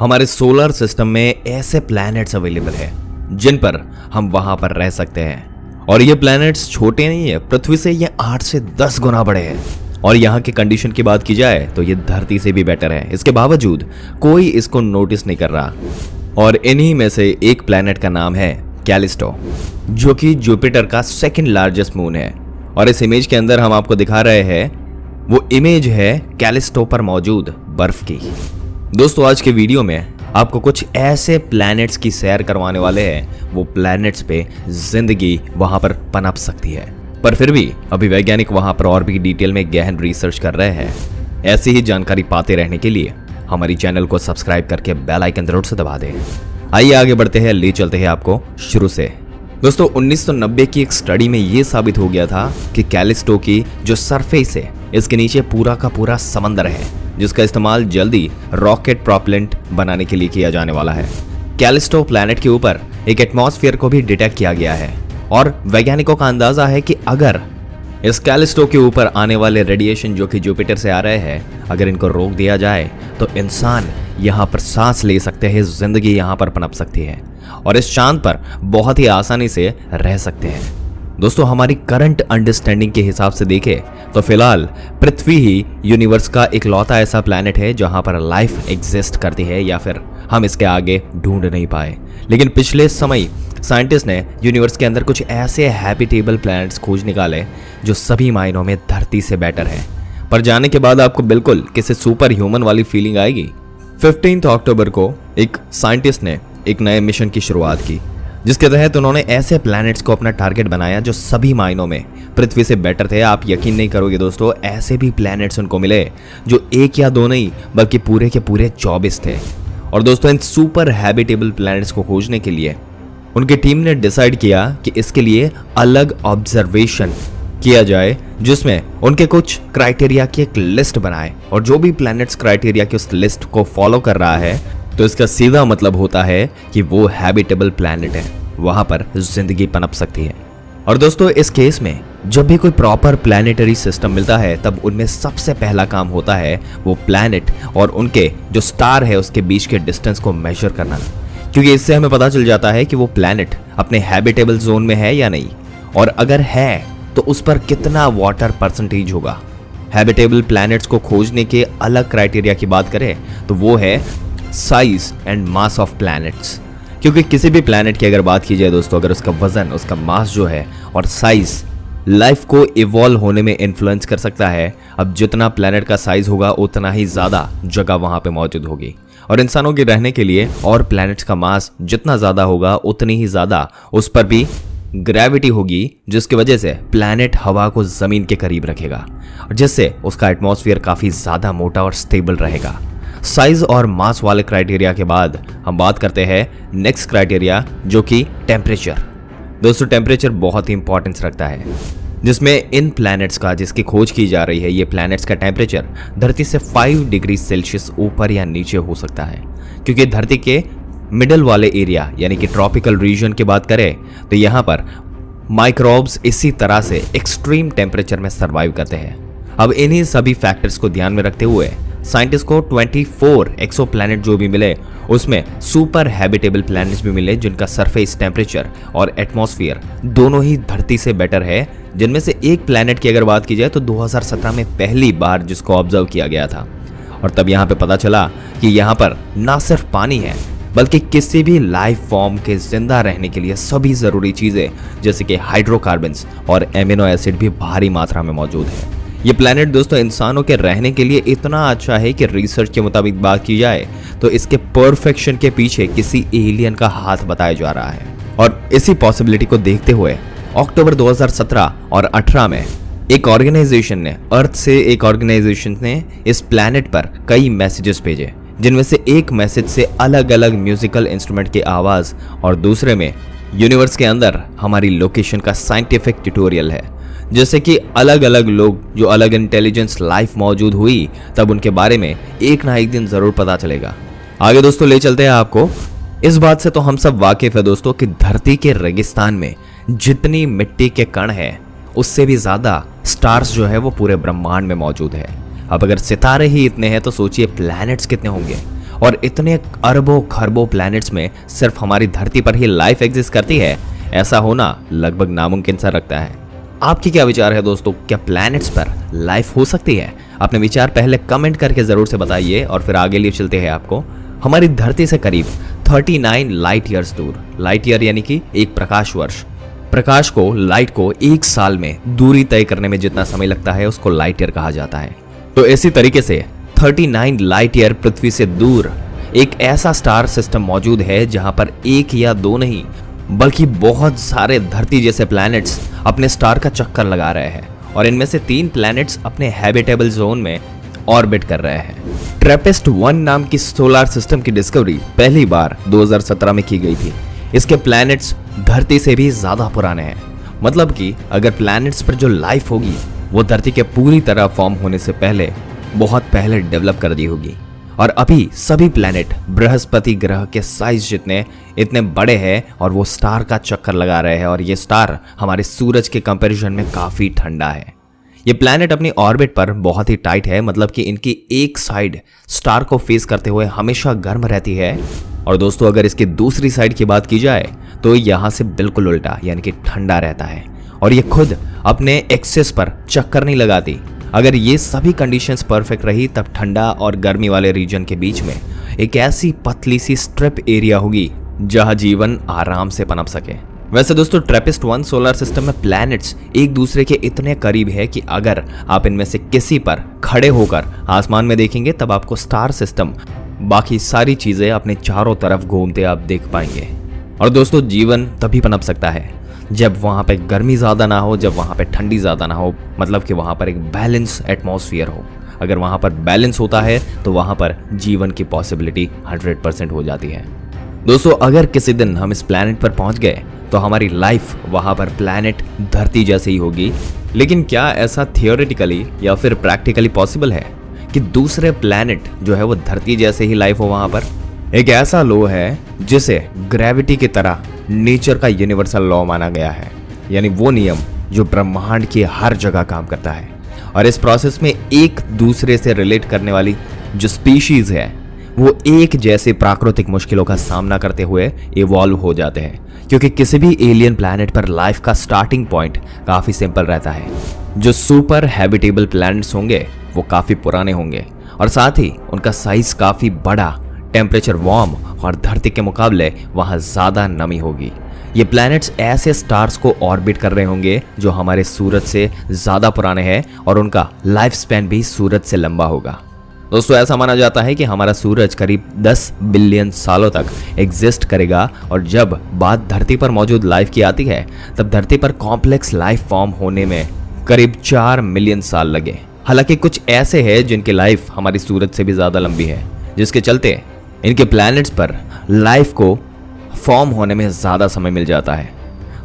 हमारे solar system में ऐसे प्लैनेट्स अवेलेबल है जिन पर हम वहां पर रह सकते हैं। और ये प्लैनेट्स छोटे नहीं है, पृथ्वी से ये 8 से 10 गुना बड़े हैं। और यहाँ की कंडीशन की बात की जाए तो ये धरती से भी बेटर है। इसके बावजूद कोई इसको नोटिस नहीं कर रहा। और इन्हीं में से एक प्लैनेट का नाम है कैलिस्टो, जो कि जुपिटर का सेकंड लार्जेस्ट मून है। और इस इमेज के अंदर हम आपको दिखा रहे हैं, वो इमेज है कैलिस्टो पर मौजूद बर्फ की। दोस्तों, आज के वीडियो में आपको कुछ ऐसे प्लैनेट्स की सैर करवाने वाले हैं, वो प्लैनेट्स पे जिंदगी वहां पर पनप सकती है। पर फिर भी अभी वैज्ञानिक वहां पर और भी डिटेल में गहन रिसर्च कर रहे हैं। ऐसी ही जानकारी पाते रहने के लिए हमारी चैनल को सब्सक्राइब करके बेल आइकन जरूर से दबा दें। आइए आगे बढ़ते हैं, ले चलते हैं आपको शुरू से। दोस्तों, 1990 की एक स्टडी में यह साबित हो गया था कि कैलिस्टो की जो सरफेस है, इसके नीचे पूरा का पूरा समंदर है, जिसका इस्तेमाल जल्दी रॉकेट प्रोपेलेंट बनाने के लिए किया जाने वाला है। कैलिस्टो प्लैनेट के ऊपर एक एटमॉस्फेयर को भी डिटेक्ट किया गया है और वैज्ञानिकों का अंदाजा है कि अगर इस कैलिस्टो के ऊपर आने वाले रेडिएशन जो कि जुपिटर से आ रहे हैं, अगर इनको रोक दिया जाए तो इंसान यहाँ पर सांस ले सकते हैं, जिंदगी यहाँ पर पनप सकती है और इस चांद पर बहुत ही आसानी से रह सकते हैं। दोस्तों, हमारी करंट अंडरस्टैंडिंग के हिसाब से देखें तो फिलहाल पृथ्वी ही यूनिवर्स का इकलौता ऐसा प्लैनेट है जहां पर लाइफ एग्जिस्ट करती है, या फिर हम इसके आगे ढूंढ नहीं पाए। लेकिन पिछले समय साइंटिस्ट ने यूनिवर्स के अंदर कुछ ऐसे हैबिटेबल प्लैनेट्स खोज निकाले जो सभी मायनों में धरती से बेटर है। पर जाने के बाद आपको बिल्कुल किसी सुपर ह्यूमन वाली फीलिंग आएगी। 15 अक्टूबर को एक साइंटिस्ट ने एक नए मिशन की शुरुआत की, जिसके तहत उन्होंने ऐसे प्लैनेट्स को अपना टारगेट बनाया जो सभी मायनों में पृथ्वी से बेटर थे। आप यकीन नहीं करोगे दोस्तों, ऐसे भी प्लैनेट्स उनको मिले जो एक या दो नहीं बल्कि पूरे के पूरे 24 थे। और दोस्तों, इन सुपर हैबिटेबल प्लैनेट्स को खोजने के लिए उनकी टीम ने डिसाइड किया कि इसके लिए अलग ऑब्जर्वेशन किया जाए, जिसमें उनके कुछ क्राइटेरिया की एक लिस्ट बनाए। और जो भी प्लैनेट्स क्राइटेरिया की उस लिस्ट को फॉलो कर रहा है, तो इसका सीधा मतलब होता है कि वो हैबिटेबल प्लैनेट है, वहां पर जिंदगी पनप सकती है। और दोस्तों, इस केस में जब भी कोई प्रॉपर प्लैनेटरी सिस्टम मिलता है, तब उनमें सबसे पहला काम होता है वो प्लैनेट और उनके जो स्टार है उसके बीच के डिस्टेंस को मेजर करना, क्योंकि इससे हमें पता चल जाता है कि वो प्लैनेट अपने हैबिटेबल जोन में है या नहीं, और अगर है तो उस पर कितना वाटर परसेंटेज होगा। हैबिटेबल प्लैनेट्स को खोजने के अलग क्राइटेरिया की बात करें तो वो है size and mass of planets. क्योंकि किसी भी प्लैनेट की अगर बात की जाए दोस्तों, अगर उसका वजन, उसका मास जो है और साइज लाइफ को इवॉल्व होने में इन्फ्लुएंस कर सकता है। अब जितना प्लैनेट का साइज होगा उतना ही ज्यादा जगह वहां पे मौजूद होगी, और इंसानों के रहने के लिए और प्लैनेट्स का मास जितना ज्यादा होगा उतनी ही ज्यादा उस पर भी ग्रेविटी होगी, जिसकी वजह से प्लैनेट हवा को जमीन के करीब रखेगा और जिससे उसका एटमॉस्फेयर काफी ज्यादा मोटा और स्टेबल रहेगा। साइज और मास वाले क्राइटेरिया के बाद हम बात करते हैं नेक्स्ट क्राइटेरिया, जो कि टेम्परेचर। दोस्तों, टेम्परेचर बहुत ही इंपॉर्टेंस रखता है, जिसमें इन प्लैनेट्स का जिसकी खोज की जा रही है, ये प्लैनेट्स का टेम्परेचर धरती से 5 डिग्री सेल्सियस ऊपर या नीचे हो सकता है। क्योंकि धरती के मिडल वाले एरिया यानी कि ट्रॉपिकल रीजन की बात करें तो यहाँ पर माइक्रोब्स इसी तरह से एक्सट्रीम टेम्परेचर में सर्वाइव करते हैं। अब इन्हीं सभी फैक्टर्स को ध्यान में रखते हुए साइंटिस्ट को 24 एक्सो प्लैनेट जो भी मिले, उसमें सुपर हैबिटेबल प्लैनेट्स भी मिले जिनका सरफेस टेम्परेचर और एटमॉस्फेयर दोनों ही धरती से बेटर है। जिनमें से एक प्लैनेट की अगर बात की जाए तो 2017 में पहली बार जिसको ऑब्जर्व किया गया था, और तब यहाँ पे पता चला कि यहाँ पर ना सिर्फ पानी है बल्कि किसी भी लाइफ फॉर्म के जिंदा रहने के लिए सभी जरूरी चीजें जैसे कि हाइड्रोकार्बन्स और एमिनो एसिड भी भारी मात्रा में मौजूद है। ये प्लैनेट दोस्तों इंसानों के रहने के लिए इतना अच्छा है कि रिसर्च के मुताबिक बात की जाए तो इसके परफेक्शन के पीछे किसी एलियन का हाथ बताया जा रहा है। और इसी पॉसिबिलिटी को देखते हुए अक्टूबर 2017 और 18 में एक ऑर्गेनाइजेशन ने, अर्थ से एक ऑर्गेनाइजेशन ने इस प्लैनेट पर कई मैसेजेस भेजे, जिनमें से एक मैसेज से अलग अलग म्यूजिकल इंस्ट्रूमेंट की आवाज और दूसरे में यूनिवर्स के अंदर हमारी लोकेशन का साइंटिफिक ट्यूटोरियल है। जैसे कि अलग अलग लोग जो अलग इंटेलिजेंस लाइफ मौजूद हुई, तब उनके बारे में एक ना एक दिन जरूर पता चलेगा। आगे दोस्तों ले चलते हैं आपको। इस बात से तो हम सब वाकिफ है दोस्तों कि धरती के रेगिस्तान में जितनी मिट्टी के कण है, उससे भी ज्यादा स्टार्स जो है वो पूरे ब्रह्मांड में मौजूद है। अब अगर सितारे ही इतने हैं तो सोचिए प्लैनेट्स कितने होंगे। और इतने अरबों खरबों प्लैनेट्स में सिर्फ हमारी धरती पर ही लाइफ एग्जिस्ट करती है, ऐसा होना लगभग नामुमकिन सा लगता है। आपके क्या विचार है दोस्तों, क्या प्लैनेट्स पर लाइफ हो सकती है? अपने विचार पहले कमेंट करके जरूर से बताइए और फिर आगे लिए चलते हैं आपको हमारी धरती से करीब 39 लाइट ईयर्स दूर। लाइट ईयर यानी कि एक प्रकाश वर्ष। प्रकाश को, लाइट को एक साल में दूरी तय करने में जितना समय लगता है उसको लाइट ईयर कहा जाता है। तो इसी तरीके से 39 लाइट ईयर पृथ्वी से दूर एक ऐसा स्टार सिस्टम मौजूद है जहां पर एक या दो नहीं बल्कि बहुत सारे धरती जैसे प्लैनेट्स अपने स्टार का चक्कर लगा रहे हैं और इनमें से 3 प्लैनेट्स अपने हैबिटेबल जोन में ऑर्बिट कर रहे हैं। ट्रैपिस्ट-1 नाम की सोलर सिस्टम की डिस्कवरी पहली बार 2017 में की गई थी। इसके प्लैनेट्स धरती से भी ज्यादा पुराने हैं, मतलब कि अगर प्लैनेट्स पर जो लाइफ होगी वो धरती के पूरी तरह फॉर्म होने से पहले बहुत पहले डेवलप कर दी होगी। और अभी सभी प्लैनेट बृहस्पति ग्रह के साइज जितने इतने बड़े हैं और वो स्टार का चक्कर लगा रहे हैं और ये स्टार हमारे सूरज के कंपैरिजन में काफी ठंडा है। ये प्लैनेट अपनी ऑर्बिट पर बहुत ही टाइट है, मतलब कि इनकी एक साइड स्टार को फेस करते हुए हमेशा गर्म रहती है और दोस्तों अगर इसकी दूसरी साइड की बात की जाए तो यहाँ से बिल्कुल उल्टा यानी कि ठंडा रहता है और ये खुद अपने एक्सेस पर चक्कर नहीं लगाती। अगर ये सभी कंडीशंस परफेक्ट रही तब ठंडा और गर्मी वाले रीजन के बीच में एक ऐसी पतली सी स्ट्रिप एरिया होगी जहां जीवन आराम से पनप सके। वैसे दोस्तों ट्रैपिस्ट-1 सोलर सिस्टम में प्लैनेट्स एक दूसरे के इतने करीब है कि अगर आप इनमें से किसी पर खड़े होकर आसमान में देखेंगे तब आपको स्टार सिस्टम बाकी सारी चीजें अपने चारों तरफ घूमते आप देख पाएंगे। और दोस्तों जीवन तभी पनप सकता है जब वहां पे गर्मी ज्यादा ना हो, जब वहां पे ठंडी ज्यादा ना हो, मतलब कि वहां पर एक बैलेंस एटमॉस्फेयर हो। अगर वहां पर बैलेंस होता है तो वहां पर जीवन की पॉसिबिलिटी 100% हो जाती है। दोस्तों अगर किसी दिन हम इस प्लैनेट पर पहुंच गए तो हमारी लाइफ वहां पर प्लैनेट धरती जैसी ही होगी। लेकिन क्या ऐसा थियोरेटिकली या फिर प्रैक्टिकली पॉसिबल है कि दूसरे प्लैनेट जो है वो धरती जैसे ही लाइफ हो वहां पर? एक ऐसा लॉ है जिसे ग्रेविटी की तरह नेचर का यूनिवर्सल लॉ माना गया है, यानी वो नियम जो ब्रह्मांड की हर जगह काम करता है। और इस प्रोसेस में एक दूसरे से रिलेट करने वाली जो स्पीशीज है वो एक जैसे प्राकृतिक मुश्किलों का सामना करते हुए इवॉल्व हो जाते हैं, क्योंकि किसी भी एलियन प्लैनेट पर लाइफ का स्टार्टिंग पॉइंट काफी सिंपल रहता है। जो सुपर हैबिटेबल प्लैनेट्स होंगे वो काफी पुराने होंगे और साथ ही उनका साइज काफी बड़ा, टेम्परेचर वार्म और धरती के मुकाबले वहां ज्यादा नमी होगी। ये प्लैनेट्स ऐसे स्टार्स को ऑर्बिट कर रहे होंगे जो हमारे सूरज से ज्यादा पुराने हैं और उनका लाइफ स्पैन भी सूरज से लंबा होगा। दोस्तों ऐसा माना जाता है कि हमारा सूरज करीब 10 बिलियन सालों तक एग्जिस्ट करेगा और जब बात धरती पर मौजूद लाइफ की आती है तब धरती पर कॉम्प्लेक्स लाइफ फॉर्म होने में करीब 4 मिलियन साल लगे। हालांकि कुछ ऐसे हैं जिनकी लाइफ हमारी सूरज से भी ज्यादा लंबी है, जिसके चलते इनके प्लैनेट्स पर लाइफ को फॉर्म होने में ज्यादा समय मिल जाता है।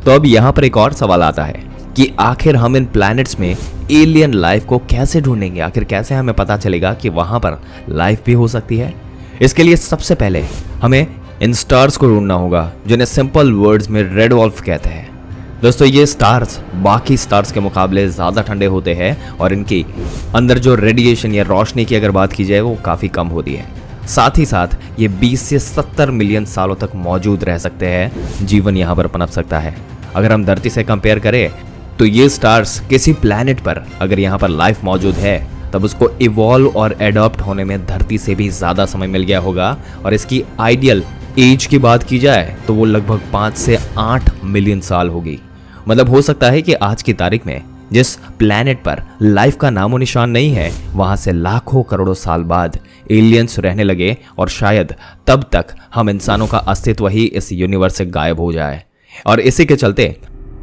तो अब यहाँ पर एक और सवाल आता है कि आखिर हम इन प्लैनेट्स में एलियन लाइफ को कैसे ढूंढेंगे? आखिर कैसे हमें पता चलेगा कि वहां पर लाइफ भी हो सकती है? इसके लिए सबसे पहले हमें इन स्टार्स को ढूंढना होगा जिन्हें सिंपल वर्ड्स में रेड वॉल्फ कहते हैं। दोस्तों ये स्टार्स बाकी स्टार्स के मुकाबले ज़्यादा ठंडे होते हैं और इनकी अंदर जो रेडिएशन या रोशनी की अगर बात की जाए वो काफ़ी कम होती है। साथ ही साथ ये 20 से 70 मिलियन सालों तक मौजूद रह सकते हैं। जीवन यहाँ पर पनप सकता है। अगर हम धरती से कंपेयर करें तो ये स्टार्स किसी प्लैनेट पर अगर यहाँ पर लाइफ मौजूद है तब उसको इवॉल्व और एडॉप्ट होने में धरती से भी ज़्यादा समय मिल गया होगा। और इसकी आइडियल एज की बात की जाए तो वो लगभग 5 से 8 मिलियन साल होगी। मतलब हो सकता है कि आज की तारीख में जिस प्लैनेट पर लाइफ का नामो निशान नहीं है वहां से लाखों करोड़ों साल बाद एलियंस रहने लगे और शायद तब तक हम इंसानों का अस्तित्व ही इस यूनिवर्स से गायब हो जाए। और इसी के चलते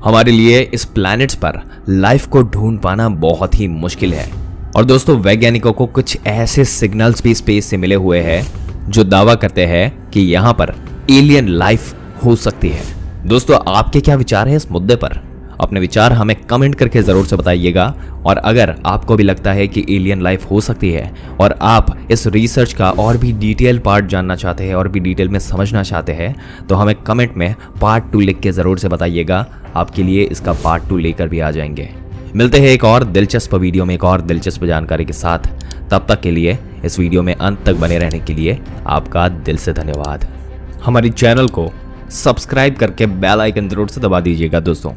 हमारे लिए इस प्लैनेट्स पर लाइफ को ढूंढ पाना बहुत ही मुश्किल है। और दोस्तों वैज्ञानिकों को कुछ ऐसे सिग्नल्स भी स्पेस से मिले हुए हैं जो दावा करते हैं कि यहाँ पर एलियन लाइफ हो सकती है। दोस्तों आपके क्या विचार है इस मुद्दे पर? अपने विचार हमें कमेंट करके जरूर से बताइएगा। और अगर आपको भी लगता है कि एलियन लाइफ हो सकती है और आप इस रिसर्च का और भी डिटेल पार्ट जानना चाहते हैं और भी डिटेल में समझना चाहते हैं तो हमें कमेंट में पार्ट 2 लिख के जरूर से बताइएगा। आपके लिए इसका पार्ट 2 लेकर भी आ जाएंगे। मिलते हैं एक और दिलचस्प वीडियो में एक और दिलचस्प जानकारी के साथ। तब तक के लिए इस वीडियो में अंत तक बने रहने के लिए आपका दिल से धन्यवाद। हमारे चैनल को सब्सक्राइब करके बेल आइकन जरूर से दबा दीजिएगा दोस्तों।